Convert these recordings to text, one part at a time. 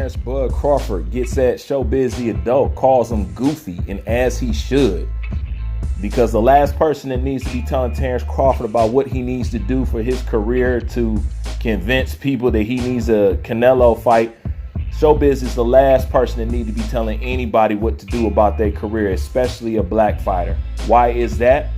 Terrence Bud Crawford gets at Showbiz the adult, calls him goofy, and as he should. Because the last person that needs to be telling Terrence Crawford about what he needs to do for his career to convince people that he needs a Canelo fight, Showbiz is the last person that needs to be telling anybody what to do about their career, especially a black fighter. Why is that?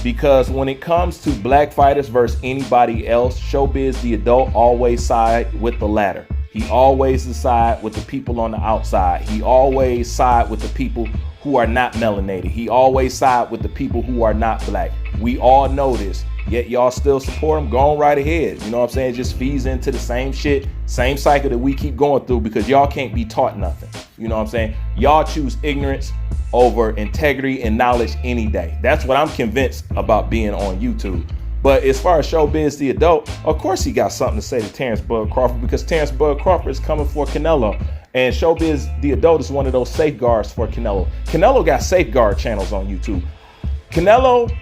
Because when it comes to black fighters versus anybody else, Showbiz the adult always side with the latter. He always side with the people on the outside. He always side with the people who are not melanated. He always side with the people who are not black. We all know this, yet y'all still support him. Go on right ahead. You know what I'm saying? It just feeds into the same shit, same cycle that we keep going through because y'all can't be taught nothing. You know what I'm saying? Y'all choose ignorance over integrity and knowledge any day. That's what I'm convinced about being on YouTube. But as far as Showbiz the adult, of course he got something to say to Terrence Bud Crawford because Terrence Bud Crawford is coming for Canelo. And Showbiz the adult is one of those safeguards for Canelo. Canelo got safeguard channels on YouTube. Canelo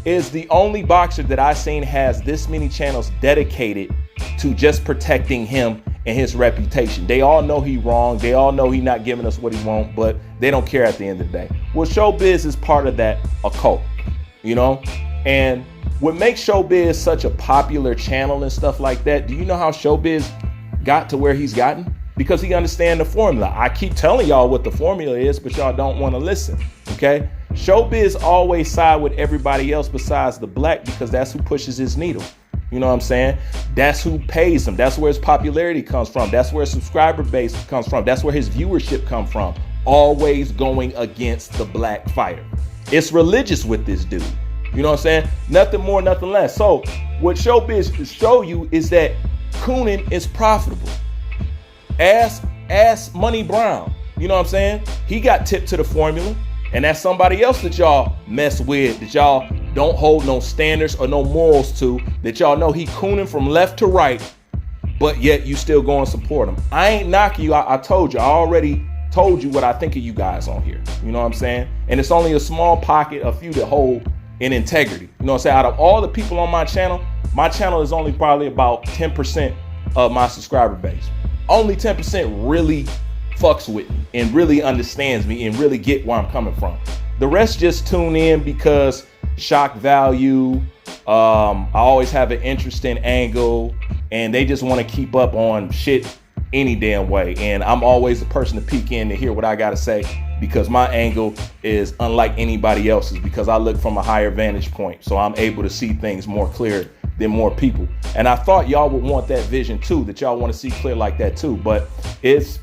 is the only boxer that I've seen has this many channels dedicated to just protecting him and his reputation. They all know he wrong. They all know he not giving us what he want, but they don't care at the end of the day. Well, Showbiz is part of that occult, you know? And what makes Showbiz such a popular channel and stuff like that, do you know how Showbiz got to where he's gotten? Because he understands the formula. I keep telling y'all what the formula is, but y'all don't want to listen, okay? Showbiz always side with everybody else besides the black because that's who pushes his needle. You know what I'm saying? That's who pays him. That's where his popularity comes from. That's where his subscriber base comes from. That's where his viewership comes from. Always going against the black fighter. It's religious with this dude. You know what I'm saying? Nothing more, nothing less. So what Showbiz show you is that cooning is profitable. Ask Money Brown. You know what I'm saying? He got tipped to the formula. And that's somebody else that y'all mess with, that y'all don't hold no standards or no morals to, that y'all know he cooning from left to right, but yet you still go and support him. I ain't knocking you. I told you. I already told you what I think of you guys on here. You know what I'm saying? And it's only a small pocket, a few that hold in integrity. You know what I'm saying? Out of all the people on my channel is only probably about 10% of my subscriber base. Only 10% really fucks with me and really understands me and really get where I'm coming from. The rest just tune in because shock value. I always have an interesting angle and they just want to keep up on shit any damn way. And I'm always the person to peek in to hear what I got to say because my angle is unlike anybody else's because I look from a higher vantage point. So I'm able to see things more clear than more people. And I thought y'all would want that vision too, that y'all want to see clear like that too. But it's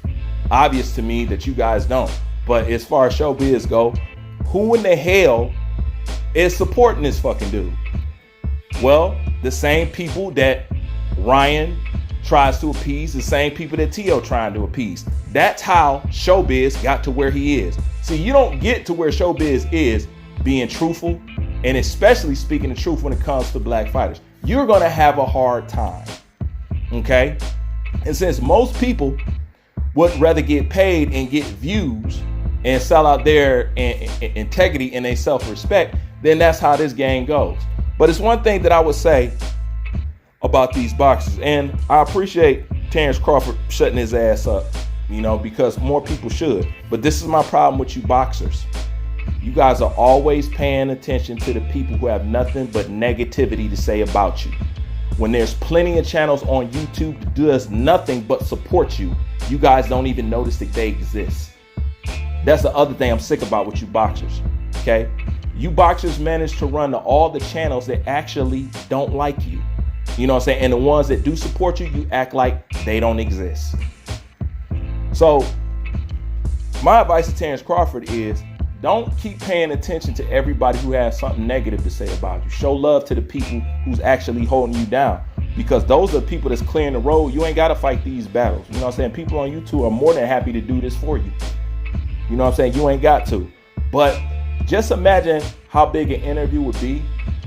obvious to me that you guys don't. But as far as Showbiz go, who in the hell is supporting this fucking dude? Well, the same people that Ryan tries to appease, the same people that T.O. trying to appease. That's how Showbiz got to where he is. See, you don't get to where Showbiz is being truthful and especially speaking the truth when it comes to black fighters. You're gonna have a hard time, okay? And since most people would rather get paid and get views and sell out their integrity and their self-respect, then that's how this game goes. But it's one thing that I would say about these boxers, and I appreciate Terrence Crawford shutting his ass up, you know, because more people should. But this is my problem with you boxers. You guys are always paying attention to the people who have nothing but negativity to say about you. When there's plenty of channels on YouTube that does nothing but support you, you guys don't even notice that they exist. That's the other thing I'm sick about with you boxers, okay? You boxers manage to run to all the channels that actually don't like you. You know what I'm saying? And the ones that do support you, you act like they don't exist. So my advice to Terrence Crawford is don't keep paying attention to everybody who has something negative to say about you. Show love to the people who's actually holding you down, because those are the people that's clearing the road. You ain't got to fight these battles. You know what I'm saying? People on YouTube are more than happy to do this for you. You know what I'm saying? You ain't got to. But just imagine how big an interview would be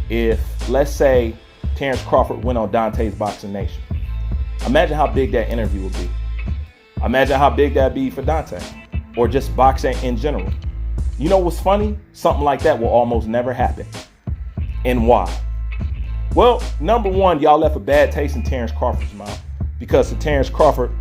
if, let's say, Terrence Crawford went on Dante's Boxing Nation. Imagine how big that interview would be. Imagine how big that'd be for Dante, or just boxing in general. You know what's funny? Something like that will almost never happen. And why? Well, number one, y'all left a bad taste in Terrence Crawford's mouth, because to Terrence Crawford,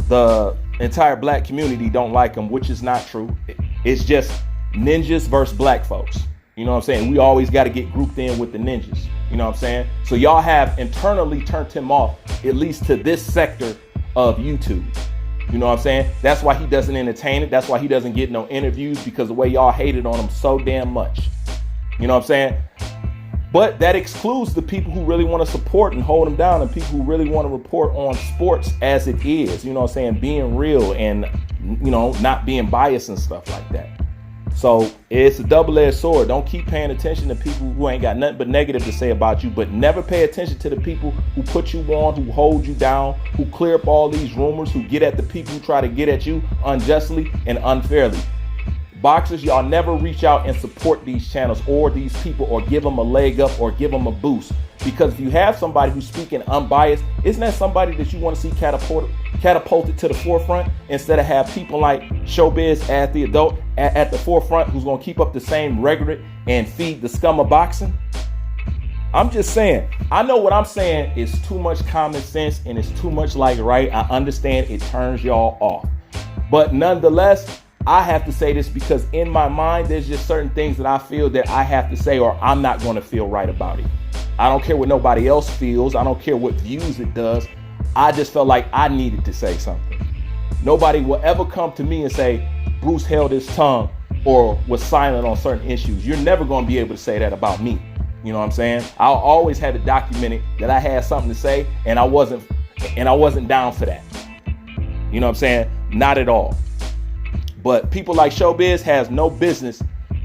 the entire black community don't like him, which is not true. It's just ninjas versus black folks. You know what I'm saying? We always got to get grouped in with the ninjas. You know what I'm saying? So y'all have internally turned him off, at least to this sector of YouTube. You know what I'm saying? That's why he doesn't entertain it. That's why he doesn't get no interviews, because the way y'all hated on him so damn much. You know what I'm saying? But that excludes the people who really want to support and hold him down, and people who really want to report on sports as it is. You know what I'm saying? Being real and, you know, not being biased and stuff like that. So it's a double-edged sword. Don't keep paying attention to people who ain't got nothing but negative to say about you, but never pay attention to the people who put you on, who hold you down, who clear up all these rumors, who get at the people who try to get at you unjustly and unfairly. Boxers, y'all never reach out and support these channels or these people or give them a leg up or give them a boost. Because if you have somebody who's speaking unbiased, isn't that somebody that you want to see catapulted to the forefront, instead of have people like Showbiz at the forefront who's going to keep up the same rhetoric and feed the scum of boxing? I'm just saying, I know what I'm saying is too much common sense and it's too much like right. I understand it turns y'all off. But nonetheless, I have to say this because in my mind, there's just certain things that I feel that I have to say, or I'm not going to feel right about it. I don't care what nobody else feels. I don't care what views it does. I just felt like I needed to say something. Nobody will ever come to me and say, Bruce held his tongue or was silent on certain issues. You're never going to be able to say that about me. You know what I'm saying? I'll always have it documented that I had something to say, and I wasn't down for that. You know what I'm saying? Not at all. But people like Showbiz has no business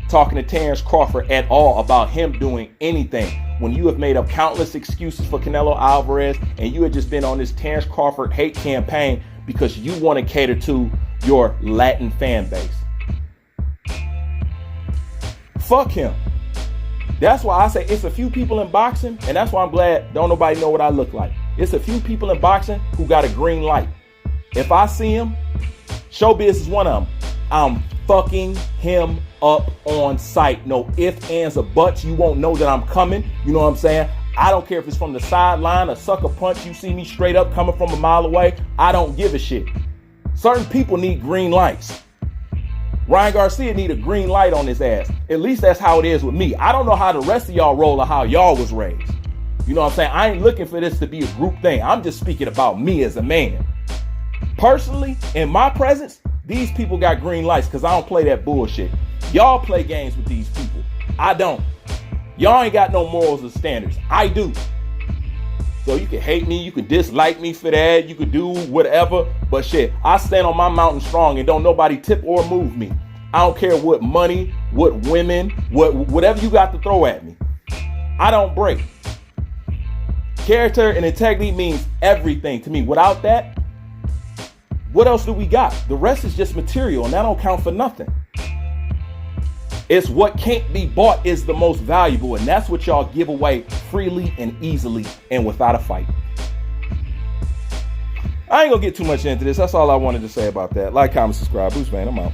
talking to Terrence Crawford at all about him doing anything, when you have made up countless excuses for Canelo Alvarez, and you had just been on this Terrence Crawford hate campaign because you want to cater to your Latin fan base. Fuck him. That's why I say it's a few people in boxing, and that's why I'm glad don't nobody know what I look like. It's a few people in boxing who got a green light. If I see him, Showbiz is one of them. I'm fucking him up on sight. No ifs, ands, or buts. You won't know that I'm coming. You know what I'm saying? I don't care if it's from the sideline, a sucker punch. You see me straight up coming from a mile away. I don't give a shit. Certain people need green lights. Ryan Garcia need a green light on his ass. At least that's how it is with me. I don't know how the rest of y'all roll or how y'all was raised. You know what I'm saying? I ain't looking for this to be a group thing. I'm just speaking about me as a man. Personally, in my presence, these people got green lights because I don't play that bullshit. Y'all play games with these people. I don't. Y'all ain't got no morals or standards. I do. So you can hate me, you can dislike me for that, you can do whatever, but shit, I stand on my mountain strong and don't nobody tip or move me. I don't care what money, what women, whatever you got to throw at me. I don't break. Character and integrity means everything to me. Without that, what else do we got? The rest is just material, and that don't count for nothing. It's what can't be bought is the most valuable, and that's what y'all give away freely and easily and without a fight. I ain't gonna get too much into this. That's all I wanted to say about that. Like, comment, subscribe. Bruce, man, I'm out.